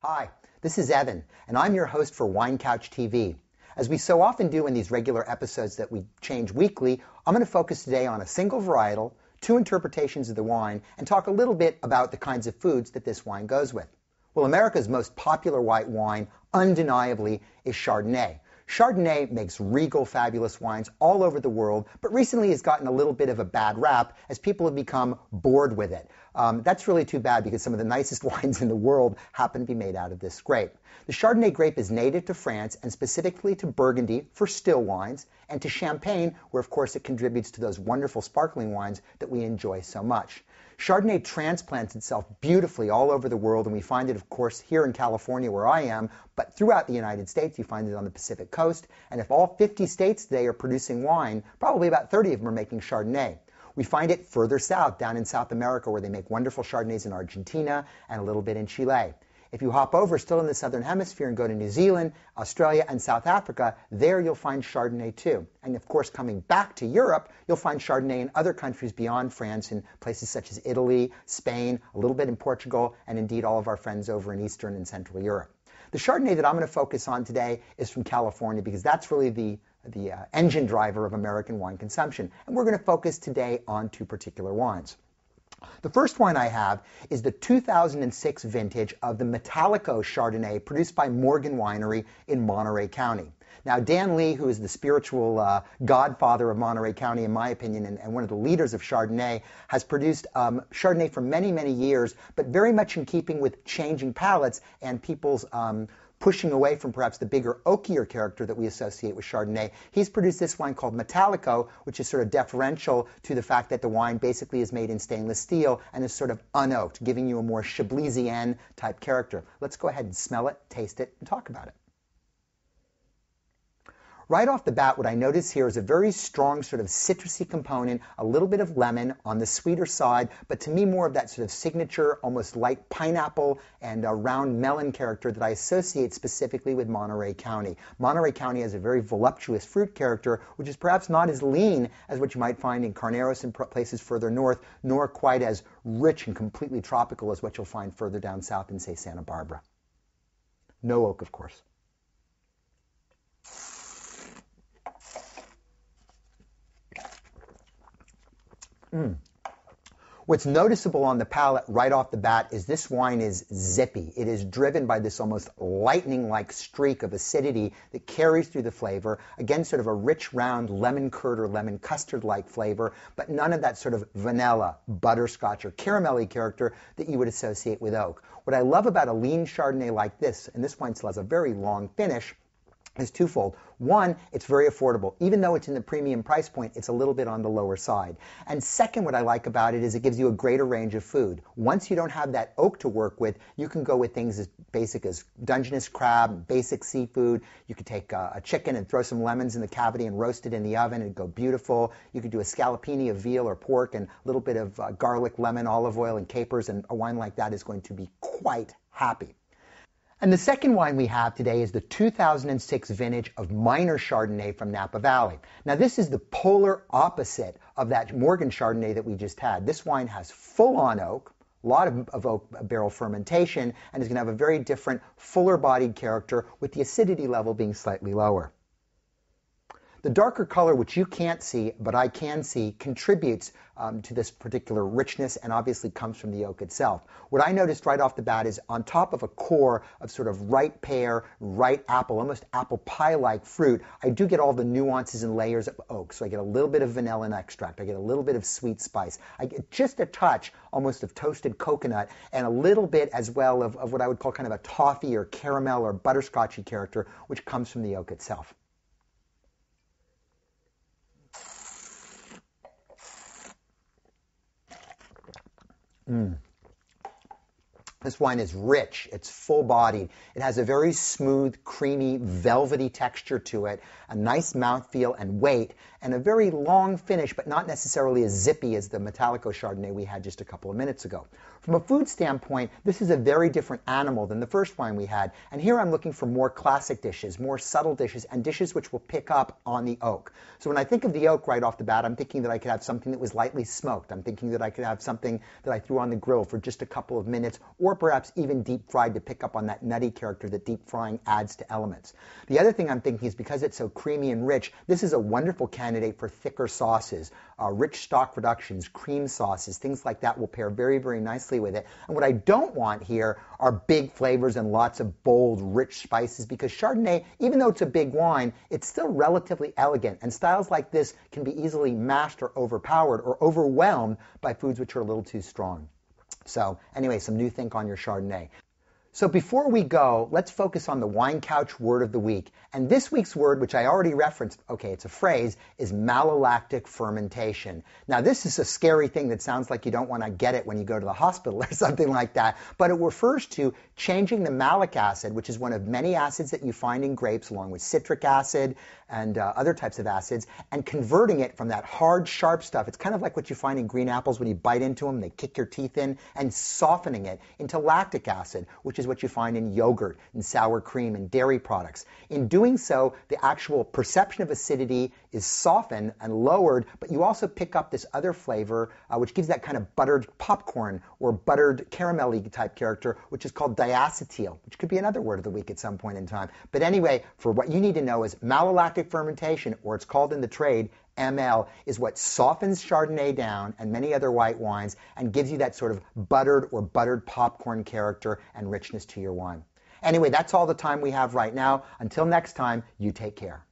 Hi, this is Evan, and I'm your host for Wine Couch TV. As we so often do in these regular episodes that we change weekly, I'm going to focus today on a single varietal, two interpretations of the wine, and talk a little bit about the kinds of foods that this wine goes with. Well, America's most popular white wine, undeniably, is Chardonnay. Chardonnay makes regal, fabulous wines all over the world, but recently has gotten a little bit of a bad rap as people have become bored with it. That's really too bad because some of the nicest wines in the world happen to be made out of this grape. The Chardonnay grape is native to France and specifically to Burgundy for still wines and to Champagne, where of course it contributes to those wonderful sparkling wines that we enjoy so much. Chardonnay transplants itself beautifully all over the world, and we find it, of course, here in California where I am, but throughout the United States. You find it on the Pacific Coast, and if all 50 states today are producing wine, probably about 30 of them are making Chardonnay. We find it further south, down in South America, where they make wonderful Chardonnays in Argentina and a little bit in Chile. If you hop over still in the Southern Hemisphere and go to New Zealand, Australia, and South Africa, there you'll find Chardonnay too. And of course, coming back to Europe, you'll find Chardonnay in other countries beyond France, in places such as Italy, Spain, a little bit in Portugal, and indeed all of our friends over in Eastern and Central Europe. The Chardonnay that I'm going to focus on today is from California because that's really the engine driver of American wine consumption. And we're going to focus today on two particular wines. The first wine I have is the 2006 vintage of the Metallico Chardonnay produced by Morgan Winery in Monterey County. Now, Dan Lee, who is the spiritual godfather of Monterey County, in my opinion, and one of the leaders of Chardonnay, has produced Chardonnay for many, many years, but very much in keeping with changing palates and people's pushing away from perhaps the bigger, oakier character that we associate with Chardonnay. He's produced this wine called Metallico, which is sort of deferential to the fact that the wine basically is made in stainless steel and is sort of unoaked, giving you a more Chablaisien type character. Let's go ahead and smell it, taste it, and talk about it. Right off the bat, what I notice here is a very strong sort of citrusy component, a little bit of lemon on the sweeter side, but to me more of that sort of signature, almost light pineapple and a round melon character that I associate specifically with Monterey County. Monterey County has a very voluptuous fruit character, which is perhaps not as lean as what you might find in Carneros and places further north, nor quite as rich and completely tropical as what you'll find further down south in, say, Santa Barbara. No oak, of course. What's noticeable on the palate right off the bat is this wine is zippy. It is driven by this almost lightning-like streak of acidity that carries through the flavor. Again, sort of a rich, round lemon curd or lemon custard-like flavor, but none of that sort of vanilla, butterscotch, or caramelly character that you would associate with oak. What I love about a lean Chardonnay like this, and this wine still has a very long finish, is twofold. One, it's very affordable. Even though it's in the premium price point, it's a little bit on the lower side. And second, what I like about it is it gives you a greater range of food. Once you don't have that oak to work with, you can go with things as basic as Dungeness crab, basic seafood. You could take a chicken and throw some lemons in the cavity and roast it in the oven. It'd go beautiful. You could do a scallopini of veal or pork and a little bit of garlic, lemon, olive oil, and capers, and a wine like that is going to be quite happy. And the second wine we have today is the 2006 vintage of Miner Chardonnay from Napa Valley. Now, this is the polar opposite of that Morgan Chardonnay that we just had. This wine has full-on oak, a lot of oak barrel fermentation, and is going to have a very different, fuller-bodied character with the acidity level being slightly lower. The darker color, which you can't see, but I can see, contributes to this particular richness and obviously comes from the oak itself. What I noticed right off the bat is on top of a core of sort of ripe pear, ripe apple, almost apple pie-like fruit, I do get all the nuances and layers of oak. So I get a little bit of vanilla extract. I get a little bit of sweet spice. I get just a touch almost of toasted coconut and a little bit as well of what I would call kind of a toffee or caramel or butterscotchy character, which comes from the oak itself. This wine is rich, it's full-bodied, it has a very smooth, creamy, velvety texture to it, a nice mouthfeel and weight, and a very long finish, but not necessarily as zippy as the Metallico Chardonnay we had just a couple of minutes ago. From a food standpoint, this is a very different animal than the first wine we had, and here I'm looking for more classic dishes, more subtle dishes, and dishes which will pick up on the oak. So when I think of the oak right off the bat, I'm thinking that I could have something that was lightly smoked. I'm thinking that I could have something that I threw on the grill for just a couple of minutes, or or perhaps even deep fried to pick up on that nutty character that deep frying adds to elements. The other thing I'm thinking is because it's so creamy and rich, this is a wonderful candidate for thicker sauces. Rich stock reductions, cream sauces, things like that will pair very, very nicely with it. And what I don't want here are big flavors and lots of bold, rich spices, because Chardonnay, even though it's a big wine, it's still relatively elegant, and styles like this can be easily mashed or overpowered or overwhelmed by foods which are a little too strong. So anyway, some new think on your Chardonnay. So before we go, let's focus on the Wine Couch word of the week. And this week's word, which I already referenced, okay, it's a phrase, is malolactic fermentation. Now, this is a scary thing that sounds like you don't want to get it when you go to the hospital or something like that, but it refers to changing the malic acid, which is one of many acids that you find in grapes, along with citric acid and other types of acids, and converting it from that hard, sharp stuff. It's kind of like what you find in green apples when you bite into them, they kick your teeth in, and softening it into lactic acid, which is what you find in yogurt and sour cream and dairy products. In doing so, the actual perception of acidity is softened and lowered, but you also pick up this other flavor, which gives that kind of buttered popcorn or buttered caramel-y type character, which is called diacetyl, which could be another word of the week at some point in time. But anyway, for what you need to know is malolactic fermentation, or it's called in the trade ML, is what softens Chardonnay down and many other white wines and gives you that sort of buttered or buttered popcorn character and richness to your wine. Anyway, that's all the time we have right now. Until next time, you take care.